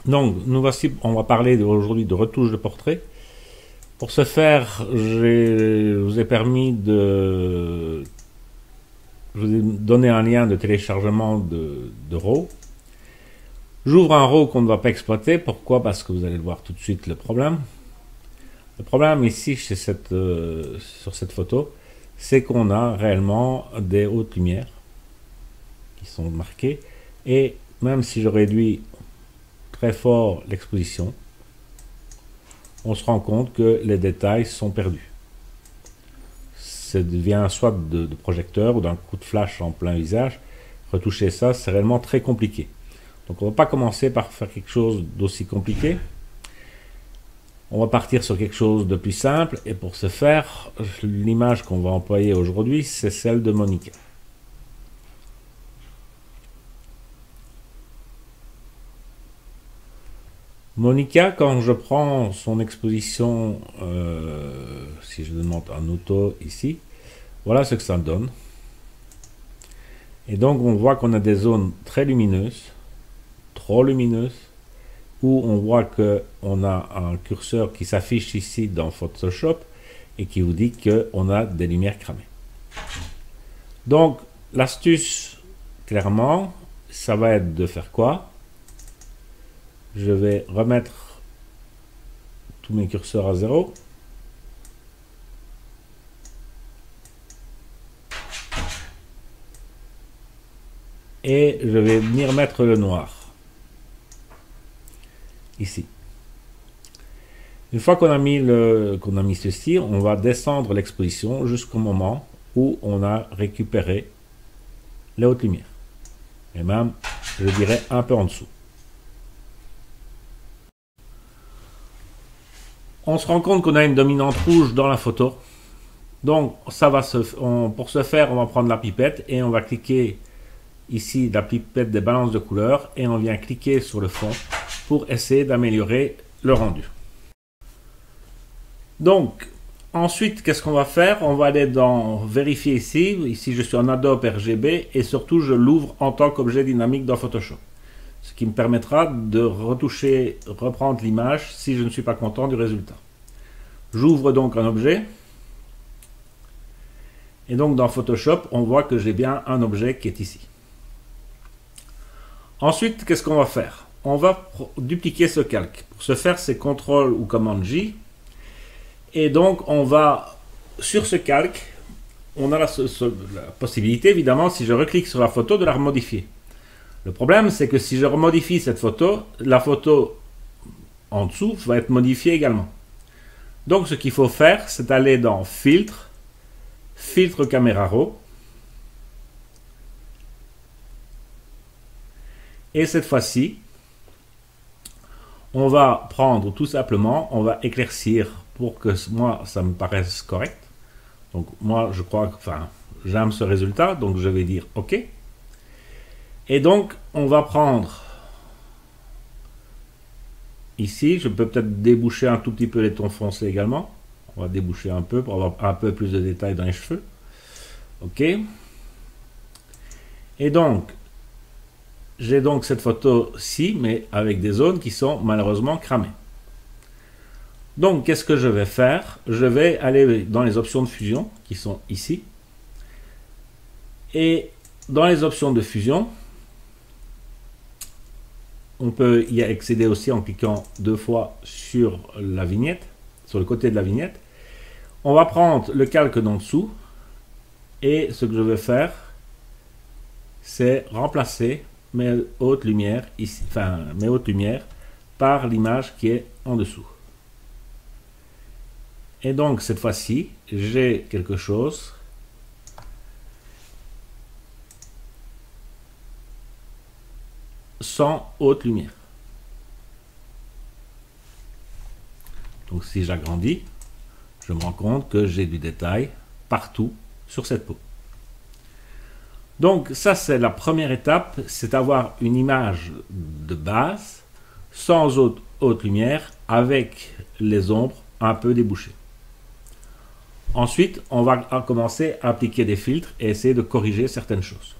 Donc, nous voici, on va parler aujourd'hui de retouche de portrait. Pour ce faire, je vous ai permis de... Je vous ai donné un lien de téléchargement de RAW. J'ouvre un RAW qu'on ne va pas exploiter. Pourquoi? Parce que vous allez voir tout de suite le problème. Le problème ici, sur cette photo, c'est qu'on a réellement des hautes lumières qui sont marquées. Et même si je réduis très fort l'exposition, on se rend compte que les détails sont perdus. Ça devient soit de projecteur ou d'un coup de flash en plein visage. Retoucher ça, c'est réellement très compliqué. Donc on ne va pas commencer par faire quelque chose d'aussi compliqué. On va partir sur quelque chose de plus simple. Et pour ce faire, l'image qu'on va employer aujourd'hui, c'est celle de Monica. Monica, quand je prends son exposition, si je demande un auto ici, voilà ce que ça donne. Et donc on voit qu'on a des zones très lumineuses, trop lumineuses, où on voit qu'on a un curseur qui s'affiche ici dans Photoshop et qui vous dit qu'on a des lumières cramées. Donc l'astuce, clairement, ça va être de faire quoi? Je vais remettre tous mes curseurs à 0. Et je vais venir mettre le noir. Ici. Une fois qu'on a mis ceci, on va descendre l'exposition jusqu'au moment où on a récupéré les hautes lumières. Et même, je dirais, un peu en dessous. On se rend compte qu'on a une dominante rouge dans la photo. Donc, ça va pour ce faire, on va prendre la pipette et on va cliquer ici la pipette des balances de couleurs et on vient cliquer sur le fond pour essayer d'améliorer le rendu. Donc, ensuite, qu'est-ce qu'on va faire? On va aller dans vérifier ici. Ici, je suis en Adobe RGB et surtout, je l'ouvre en tant qu'objet dynamique dans Photoshop. Ce qui me permettra de retoucher, reprendre l'image si je ne suis pas content du résultat. J'ouvre donc un objet. Et donc dans Photoshop, on voit que j'ai bien un objet qui est ici. Ensuite, qu'est-ce qu'on va faire? On va dupliquer ce calque. Pour ce faire, c'est CTRL ou commande J. Et donc, on va, sur ce calque, on a la possibilité, évidemment, si je reclique sur la photo, de la remodifier. Le problème, c'est que si je remodifie cette photo, la photo en dessous va être modifiée également. Donc, ce qu'il faut faire, c'est aller dans Filtre, Filtre Caméra Raw. Et cette fois-ci, on va prendre tout simplement, on va éclaircir pour que moi, ça me paraisse correct. Donc, moi, je crois que, enfin, j'aime ce résultat, donc je vais dire OK. Et donc, on va prendre ici, je peux peut-être déboucher un tout petit peu les tons foncés également. On va déboucher un peu pour avoir un peu plus de détails dans les cheveux. OK. Et donc, j'ai donc cette photo-ci, mais avec des zones qui sont malheureusement cramées. Donc, qu'est-ce que je vais faire? Je vais aller dans les options de fusion, qui sont ici. Et dans les options de fusion, on peut y accéder aussi en cliquant deux fois sur la vignette, sur le côté de la vignette. On va prendre le calque d'en dessous et ce que je vais faire, c'est remplacer mes hautes lumières ici, enfin mes hautes lumières par l'image qui est en dessous. Et donc cette fois-ci, j'ai quelque chose sans haute lumière. Donc si j'agrandis, je me rends compte que j'ai du détail partout sur cette peau. Donc ça, c'est la première étape, c'est d'avoir une image de base sans haute lumière avec les ombres un peu débouchées. Ensuite, on va commencer à appliquer des filtres et essayer de corriger certaines choses.